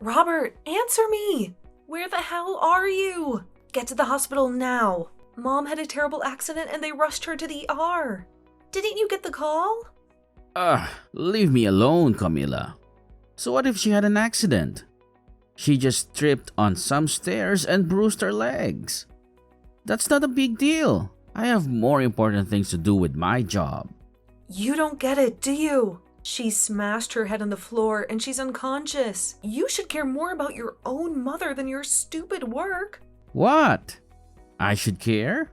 Robert, answer me! Where the hell are you? Get to the hospital now. Mom had a terrible accident and they rushed her to the ER. Didn't you get the call? Leave me alone, Camila. So what if she had an accident? She just tripped on some stairs and bruised her legs. That's not a big deal. I have more important things to do with my job. You don't get it, do you? She smashed her head on the floor and she's unconscious. You should care more about your own mother than your stupid work. What? I should care?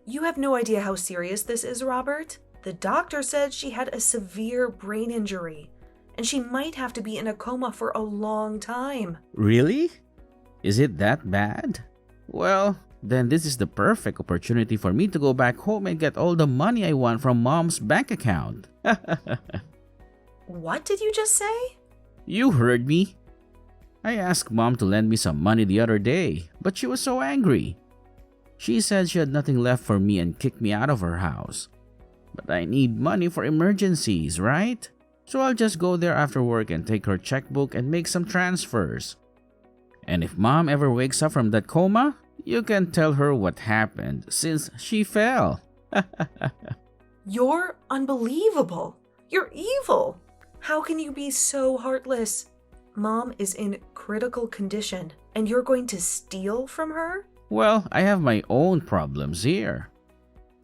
You have no idea how serious this is, Robert. The doctor said she had a severe brain injury, and she might have to be in a coma for a long time. Really? Is it that bad? Well, then this is the perfect opportunity for me to go back home and get all the money I want from Mom's bank account. What did you just say? You heard me. I asked Mom to lend me some money the other day, but she was so angry. She said she had nothing left for me and kicked me out of her house. But I need money for emergencies, right? So I'll just go there after work and take her checkbook and make some transfers. And if Mom ever wakes up from that coma, you can tell her what happened since she fell. You're unbelievable. You're evil. How can you be so heartless? Mom is in critical condition, and you're going to steal from her? Well, I have my own problems here.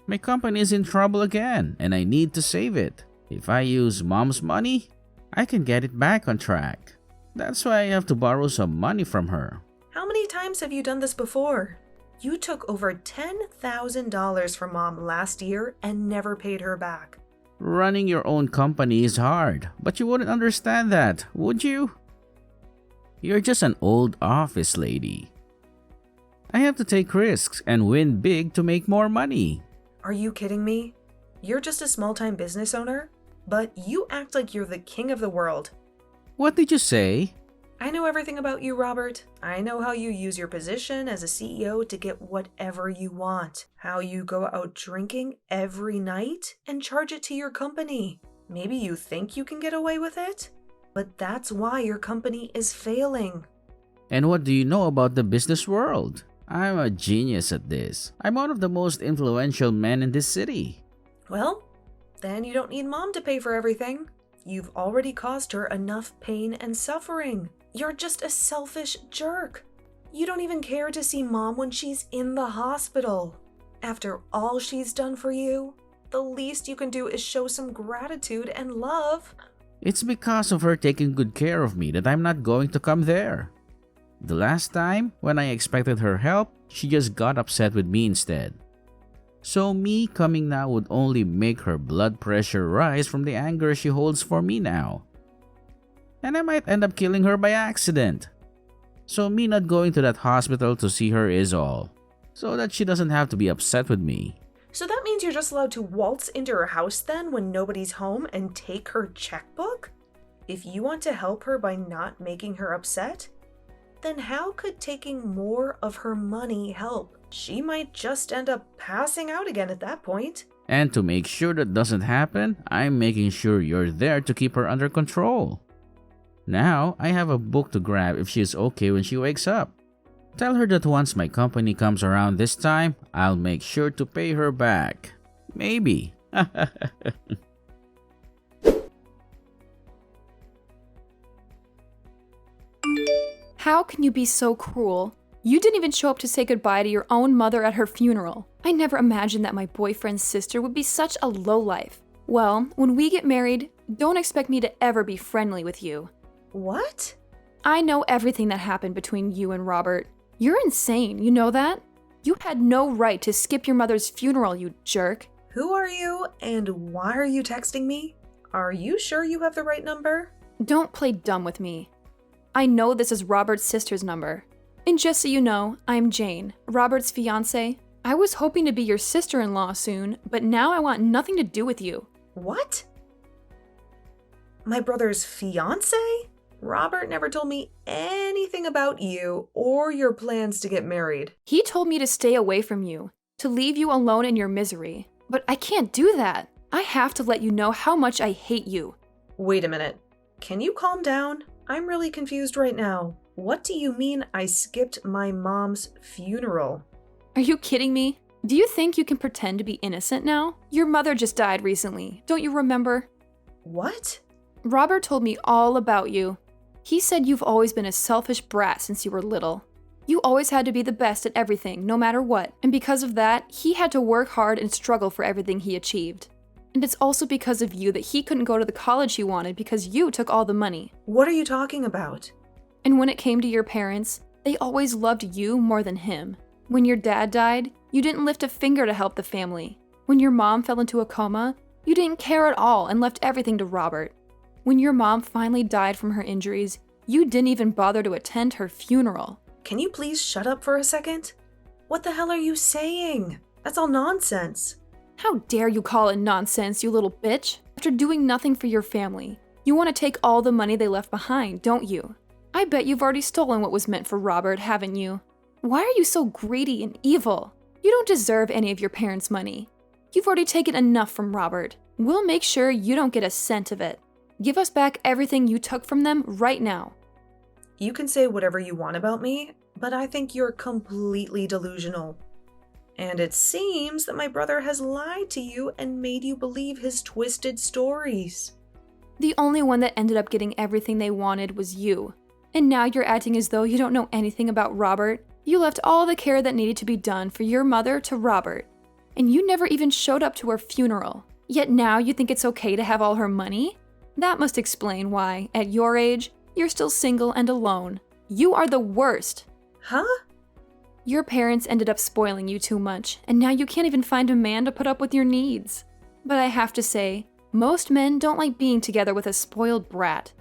My company is in trouble again, and I need to save it. If I use Mom's money, I can get it back on track. That's why I have to borrow some money from her. How many times have you done this before? You took over $10,000 from Mom last year and never paid her back. Running your own company is hard, but you wouldn't understand that, would you? You're just an old office lady. I have to take risks and win big to make more money. Are you kidding me? You're just a small-time business owner, but you act like you're the king of the world. What did you say? I know everything about you, Robert. I know how you use your position as a CEO to get whatever you want. How you go out drinking every night and charge it to your company. Maybe you think you can get away with it, but that's why your company is failing. And what do you know about the business world? I'm a genius at this. I'm one of the most influential men in this city. Well, then you don't need Mom to pay for everything. You've already caused her enough pain and suffering. You're just a selfish jerk. You don't even care to see Mom when she's in the hospital. After all she's done for you, the least you can do is show some gratitude and love. It's because of her taking good care of me that I'm not going to come there. The last time, when I expected her help, she just got upset with me instead. So me coming now would only make her blood pressure rise from the anger she holds for me now. And I might end up killing her by accident. So me not going to that hospital to see her is all, so that she doesn't have to be upset with me. So that means you're just allowed to waltz into her house then when nobody's home and take her checkbook? If you want to help her by not making her upset, then how could taking more of her money help? She might just end up passing out again at that point. And to make sure that doesn't happen, I'm making sure you're there to keep her under control. Now, I have a book to grab if she's okay when she wakes up. Tell her that once my company comes around this time, I'll make sure to pay her back. Maybe. How can you be so cruel? You didn't even show up to say goodbye to your own mother at her funeral. I never imagined that my boyfriend's sister would be such a lowlife. Well, when we get married, don't expect me to ever be friendly with you. What? I know everything that happened between you and Robert. You're insane, you know that? You had no right to skip your mother's funeral, you jerk. Who are you and why are you texting me? Are you sure you have the right number? Don't play dumb with me. I know this is Robert's sister's number. And just so you know, I'm Jane, Robert's fiancée. I was hoping to be your sister-in-law soon, but now I want nothing to do with you. What? My brother's fiancé? Robert never told me anything about you or your plans to get married. He told me to stay away from you, to leave you alone in your misery. But I can't do that. I have to let you know how much I hate you. Wait a minute. Can you calm down? I'm really confused right now. What do you mean I skipped my mom's funeral? Are you kidding me? Do you think you can pretend to be innocent now? Your mother just died recently. Don't you remember? What? Robert told me all about you. He said you've always been a selfish brat since you were little. You always had to be the best at everything, no matter what. And because of that, he had to work hard and struggle for everything he achieved. And it's also because of you that he couldn't go to the college he wanted because you took all the money. What are you talking about? And when it came to your parents, they always loved you more than him. When your dad died, you didn't lift a finger to help the family. When your mom fell into a coma, you didn't care at all and left everything to Robert. When your mom finally died from her injuries, you didn't even bother to attend her funeral. Can you please shut up for a second? What the hell are you saying? That's all nonsense. How dare you call it nonsense, you little bitch? After doing nothing for your family, you want to take all the money they left behind, don't you? I bet you've already stolen what was meant for Robert, haven't you? Why are you so greedy and evil? You don't deserve any of your parents' money. You've already taken enough from Robert. We'll make sure you don't get a cent of it. Give us back everything you took from them right now. You can say whatever you want about me, but I think you're completely delusional. And it seems that my brother has lied to you and made you believe his twisted stories. The only one that ended up getting everything they wanted was you. And now you're acting as though you don't know anything about Robert. You left all the care that needed to be done for your mother to Robert. And you never even showed up to her funeral. Yet now you think it's okay to have all her money? That must explain why, at your age, you're still single and alone. You are the worst. Huh? Your parents ended up spoiling you too much, and now you can't even find a man to put up with your needs. But I have to say, most men don't like being together with a spoiled brat.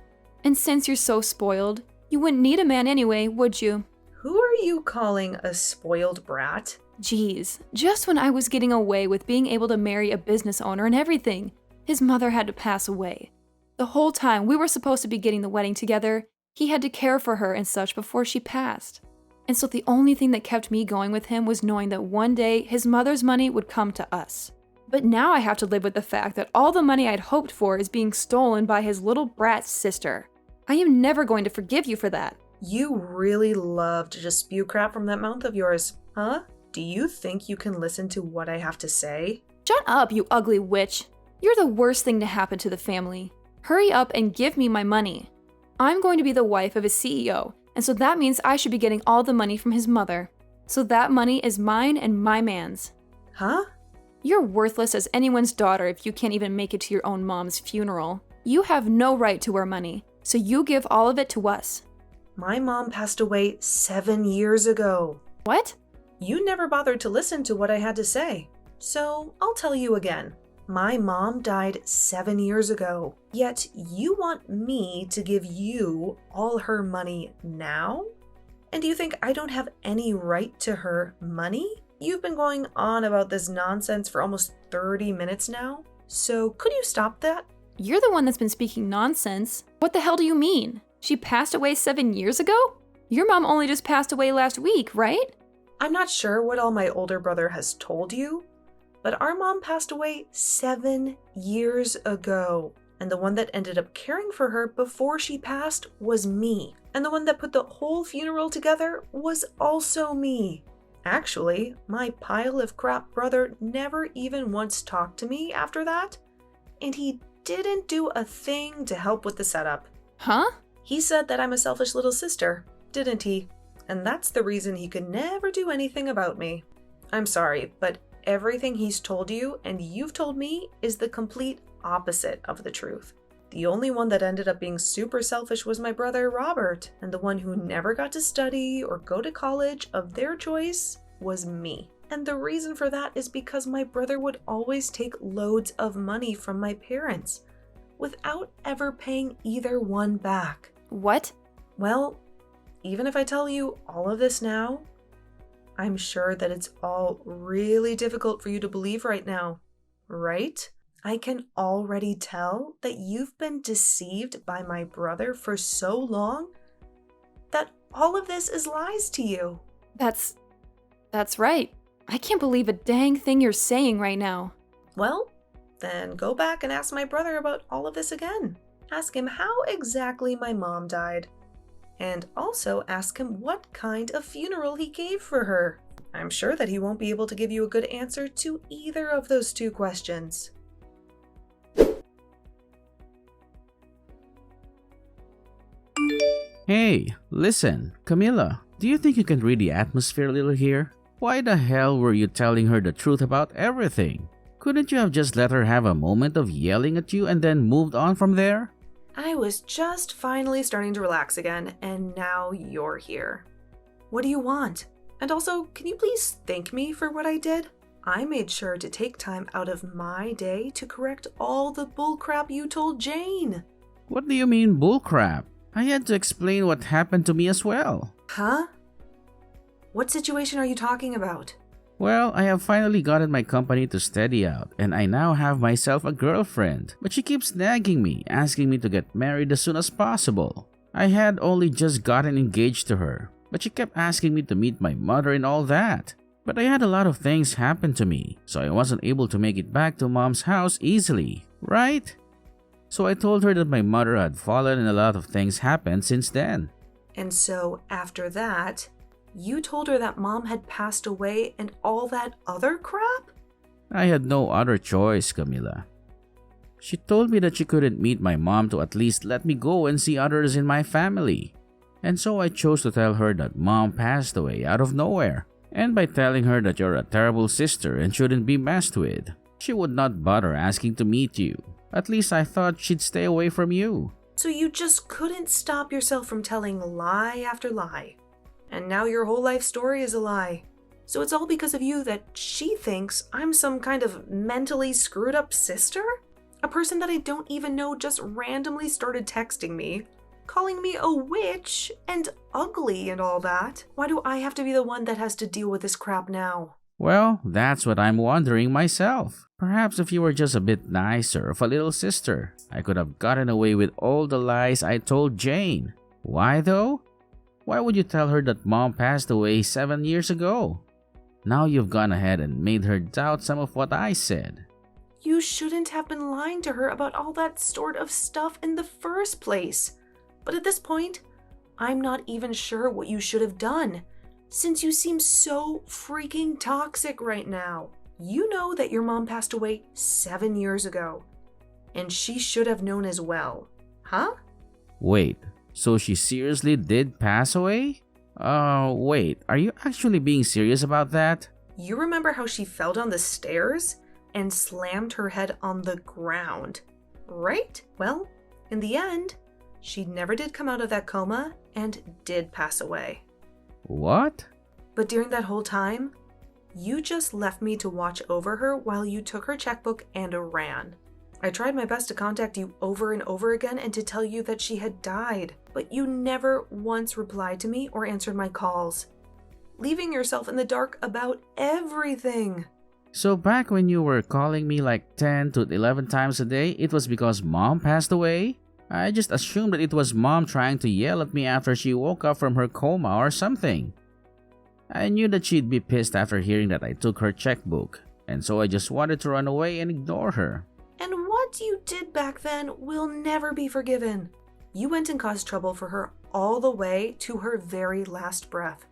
And since you're so spoiled, you wouldn't need a man anyway, would you? Who are you calling a spoiled brat? Geez, just when I was getting away with being able to marry a business owner and everything, his mother had to pass away. The whole time we were supposed to be getting the wedding together, he had to care for her and such before she passed. And so the only thing that kept me going with him was knowing that one day his mother's money would come to us. But now I have to live with the fact that all the money I'd hoped for is being stolen by his little brat sister. I am never going to forgive you for that. You really love to just spew crap from that mouth of yours, huh? Do you think you can listen to what I have to say? Shut up, you ugly witch. You're the worst thing to happen to the family. Hurry up and give me my money. I'm going to be the wife of a CEO, and so that means I should be getting all the money from his mother. So that money is mine and my man's. Huh? You're worthless as anyone's daughter if you can't even make it to your own mom's funeral. You have no right to our money, so you give all of it to us. My mom passed away 7 years ago. What? You never bothered to listen to what I had to say. So I'll tell you again. My mom died 7 years ago, yet you want me to give you all her money now? And do you think I don't have any right to her money? You've been going on about this nonsense for almost 30 minutes now, so could you stop that? You're the one that's been speaking nonsense. What the hell do you mean? She passed away 7 years ago? Your mom only just passed away last week, right? I'm not sure what all my older brother has told you, but our mom passed away 7 years ago. And the one that ended up caring for her before she passed was me. And the one that put the whole funeral together was also me. Actually, my pile of crap brother never even once talked to me after that. And he didn't do a thing to help with the setup. Huh? He said that I'm a selfish little sister, didn't he? And that's the reason he could never do anything about me. I'm sorry, but everything he's told you and you've told me is the complete opposite of the truth. The only one that ended up being super selfish was my brother Robert, and the one who never got to study or go to college of their choice was me. And the reason for that is because my brother would always take loads of money from my parents without ever paying either one back. What? Well, even if I tell you all of this now, I'm sure that it's all really difficult for you to believe right now, right? I can already tell that you've been deceived by my brother for so long that all of this is lies to you. That's right. I can't believe a dang thing you're saying right now. Well, then go back and ask my brother about all of this again. ask him how exactly my mom died. And also ask him what kind of funeral he gave for her. I'm sure that he won't be able to give you a good answer to either of those two questions. Hey, listen, Camilla, do you think you can read the atmosphere a little here? Why the hell were you telling her the truth about everything? Couldn't you have just let her have a moment of yelling at you and then moved on from there? I was just finally starting to relax again, and now you're here. What do you want? And also, can you please thank me for what I did? I made sure to take time out of my day to correct all the bullcrap you told Jane. What do you mean bullcrap? I had to explain what happened to me as well. Huh? What situation are you talking about? Well, I have finally gotten my company to steady out, and I now have myself a girlfriend. But she keeps nagging me, asking me to get married as soon as possible. I had only just gotten engaged to her, but she kept asking me to meet my mother and all that. But I had a lot of things happen to me, so I wasn't able to make it back to Mom's house easily, right? So I told her that my mother had fallen and a lot of things happened since then. And so after that, you told her that Mom had passed away and all that other crap? I had no other choice, Camilla. She told me that she couldn't meet my mom to at least let me go and see others in my family. And so I chose to tell her that Mom passed away out of nowhere. And by telling her that you're a terrible sister and shouldn't be messed with, she would not bother asking to meet you. At least I thought she'd stay away from you. So you just couldn't stop yourself from telling lie after lie. And now your whole life story is a lie. So it's all because of you that she thinks I'm some kind of mentally screwed up sister? A person that I don't even know just randomly started texting me, calling me a witch and ugly and all that. Why do I have to be the one that has to deal with this crap now? Well, that's what I'm wondering myself. Perhaps if you were just a bit nicer of a little sister, I could have gotten away with all the lies I told Jane. Why though? Why would you tell her that Mom passed away 7 years ago? Now you've gone ahead and made her doubt some of what I said. You shouldn't have been lying to her about all that sort of stuff in the first place. But at this point, I'm not even sure what you should have done, since you seem so freaking toxic right now. You know that your mom passed away 7 years ago, and she should have known as well, huh? Wait, so she seriously did pass away? Wait, are you actually being serious about that? You remember how she fell down the stairs and slammed her head on the ground, right? Well, in the end, she never did come out of that coma and did pass away. What? But during that whole time, you just left me to watch over her while you took her checkbook and ran. I tried my best to contact you over and over again and to tell you that she had died, but you never once replied to me or answered my calls, leaving yourself in the dark about everything. So back when you were calling me like 10 to 11 times a day, it was because Mom passed away? I just assumed that it was Mom trying to yell at me after she woke up from her coma or something. I knew that she'd be pissed after hearing that I took her checkbook, and so I just wanted to run away and ignore her. And what you did back then will never be forgiven. You went and caused trouble for her all the way to her very last breath.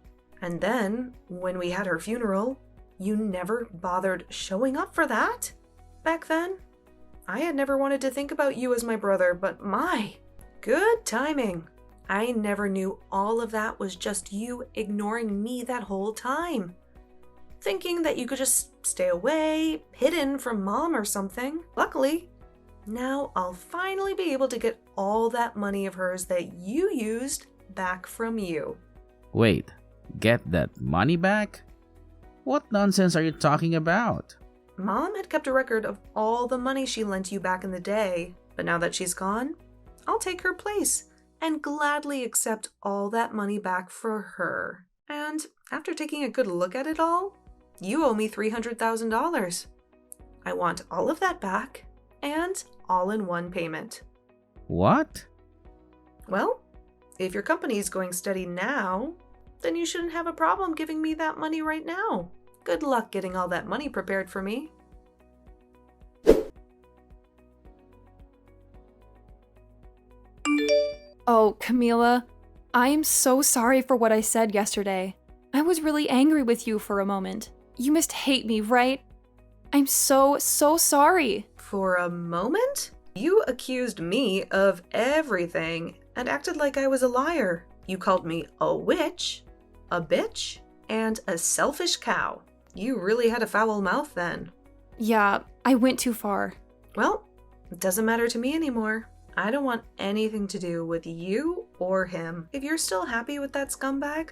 And then, when we had her funeral, you never bothered showing up for that. Back then, I had never wanted to think about you as my brother, but my, good timing. I never knew all of that was just you ignoring me that whole time. Thinking that you could just stay away, hidden from Mom or something. Luckily, now I'll finally be able to get all that money of hers that you used back from you. Wait, get that money back? What nonsense are you talking about? Mom had kept a record of all the money she lent you back in the day, but now that she's gone, I'll take her place and gladly accept all that money back for her. And after taking a good look at it all, you owe me $300,000. I want all of that back and all in one payment. What? Well, if your company's going steady now, then you shouldn't have a problem giving me that money right now. Good luck getting all that money prepared for me. Oh, Camila, I am so sorry for what I said yesterday. I was really angry with you for a moment. You must hate me, right? I'm so sorry. For a moment? You accused me of everything and acted like I was a liar. You called me a witch, a bitch, and a selfish cow. You really had a foul mouth then. Yeah, I went too far. Well, it doesn't matter to me anymore. I don't want anything to do with you or him. If you're still happy with that scumbag,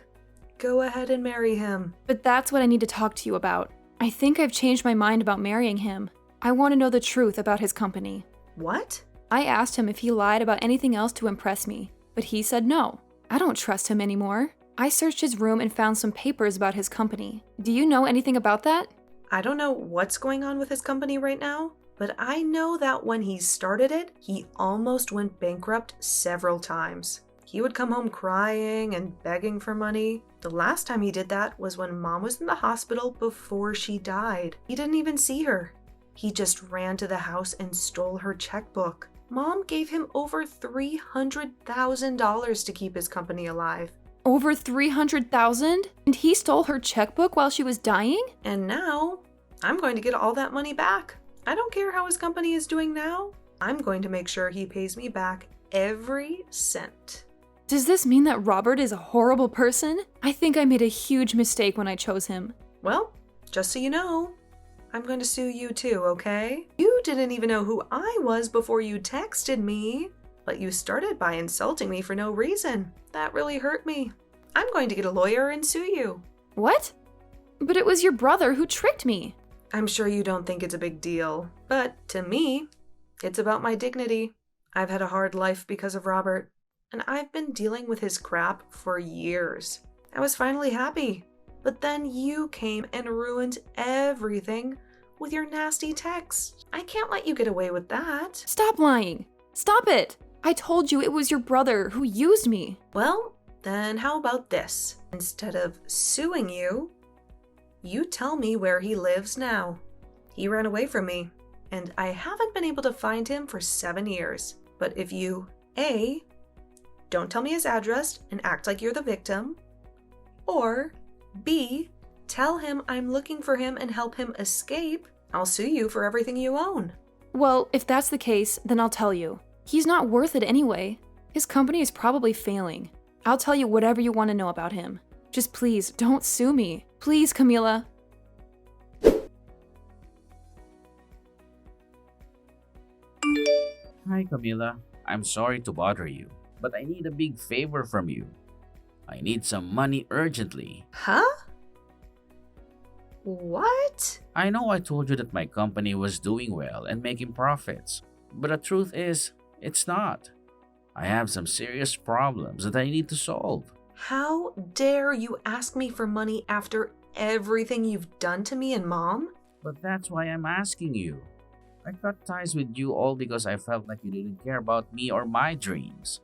go ahead and marry him. But that's what I need to talk to you about. I think I've changed my mind about marrying him. I want to know the truth about his company. What? I asked him if he lied about anything else to impress me, but he said no. I don't trust him anymore. I searched his room and found some papers about his company. Do you know anything about that? I don't know what's going on with his company right now, but I know that when he started it, he almost went bankrupt several times. He would come home crying and begging for money. The last time he did that was when Mom was in the hospital before she died. He didn't even see her. He just ran to the house and stole her checkbook. Mom gave him over $300,000 to keep his company alive. Over $300,000? And he stole her checkbook while she was dying? And now, I'm going to get all that money back. I don't care how his company is doing now. I'm going to make sure he pays me back every cent. Does this mean that Robert is a horrible person? I think I made a huge mistake when I chose him. Well, just so you know, I'm going to sue you too, okay? You didn't even know who I was before you texted me, but you started by insulting me for no reason. That really hurt me. I'm going to get a lawyer and sue you. What? But it was your brother who tricked me. I'm sure you don't think it's a big deal, but to me, it's about my dignity. I've had a hard life because of Robert, and I've been dealing with his crap for years. I was finally happy, but then you came and ruined everything with your nasty text. I can't let you get away with that. Stop lying. Stop it. I told you it was your brother who used me. Well, then how about this? Instead of suing you, you tell me where he lives now. He ran away from me, and I haven't been able to find him for 7 years. But if you, A, don't tell me his address and act like you're the victim, or B, tell him I'm looking for him and help him escape, I'll sue you for everything you own. Well, if that's the case, then I'll tell you. He's not worth it anyway. His company is probably failing. I'll tell you whatever you want to know about him. Just please, don't sue me. Please, Camila. Hi, Camila. I'm sorry to bother you, but I need a big favor from you. I need some money urgently. Huh? What? I know I told you that my company was doing well and making profits, but the truth is, it's not. I have some serious problems that I need to solve. How dare you ask me for money after everything you've done to me and Mom? But that's why I'm asking you. I cut ties with you all because I felt like you didn't care about me or my dreams.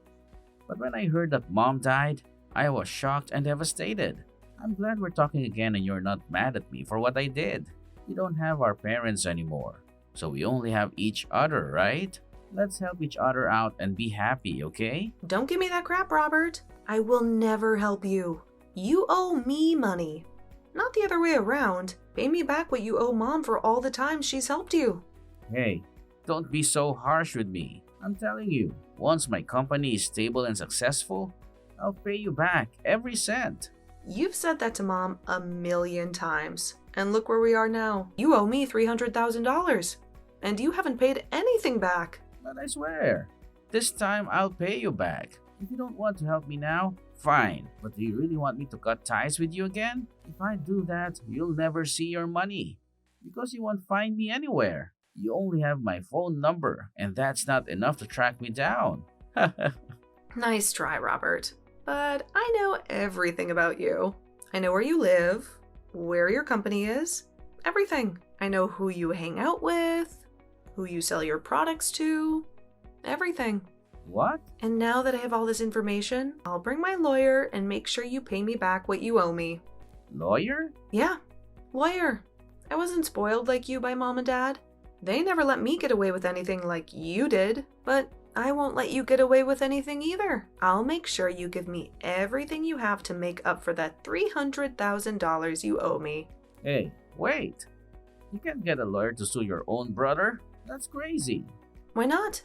But when I heard that Mom died, I was shocked and devastated. I'm glad we're talking again and you're not mad at me for what I did. We don't have our parents anymore, so we only have each other, right? Let's help each other out and be happy, okay? Don't give me that crap, Robert. I will never help you. You owe me money, not the other way around. Pay me back what you owe Mom for all the times she's helped you. Hey, don't be so harsh with me. I'm telling you, once my company is stable and successful, I'll pay you back every cent. You've said that to Mom 1,000,000 times, and look where we are now. You owe me $300,000, and you haven't paid anything back. But I swear, this time I'll pay you back. If you don't want to help me now, fine. But do you really want me to cut ties with you again? If I do that, you'll never see your money, because you won't find me anywhere. You only have my phone number, and that's not enough to track me down. Nice try, Robert. But I know everything about you. I know where you live, where your company is, everything. I know who you hang out with, who you sell your products to, everything. What? And now that I have all this information, I'll bring my lawyer and make sure you pay me back what you owe me. Lawyer? Yeah, lawyer. I wasn't spoiled like you by Mom and Dad. They never let me get away with anything like you did, but I won't let you get away with anything either. I'll make sure you give me everything you have to make up for that $300,000 you owe me. Hey, wait. You can't get a lawyer to sue your own brother. That's crazy. Why not?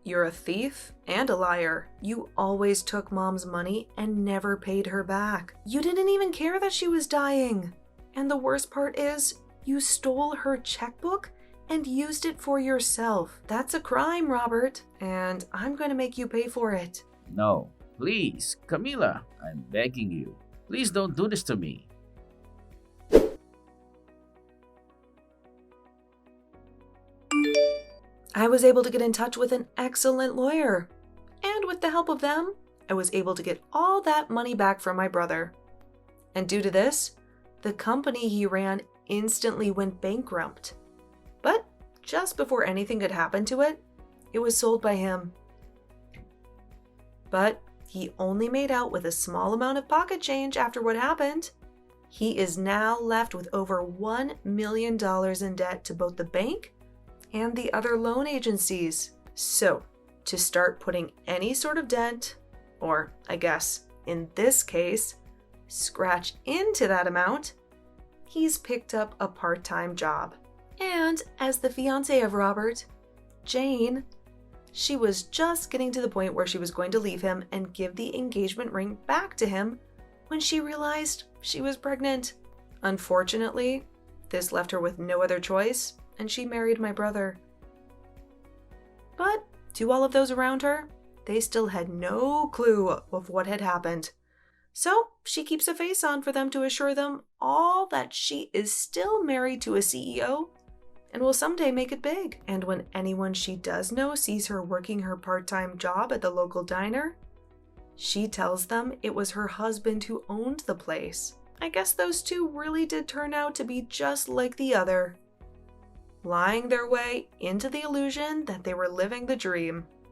You're a thief and a liar. You always took Mom's money and never paid her back. You didn't even care that she was dying. And the worst part is, you stole her checkbook and used it for yourself. That's a crime, Robert, and I'm going to make you pay for it. No, please, Camila, I'm begging you. Please don't do this to me. I was able to get in touch with an excellent lawyer. And with the help of them, I was able to get all that money back from my brother. And due to this, the company he ran instantly went bankrupt. But just before anything could happen to it, it was sold by him. But he only made out with a small amount of pocket change after what happened. He is now left with over $1 million in debt to both the bank and the other loan agencies. So, to start putting any sort of dent, or I guess in this case, scratch into that amount, he's picked up a part-time job. And as the fiancée of Robert, Jane, she was just getting to the point where she was going to leave him and give the engagement ring back to him when she realized she was pregnant. Unfortunately, this left her with no other choice, and she married my brother. But to all of those around her, they still had no clue of what had happened. So she keeps a face on for them to assure them all that she is still married to a CEO and will someday make it big. And when anyone she does know sees her working her part-time job at the local diner, she tells them it was her husband who owned the place. I guess those two really did turn out to be just like the other, lying their way into the illusion that they were living the dream.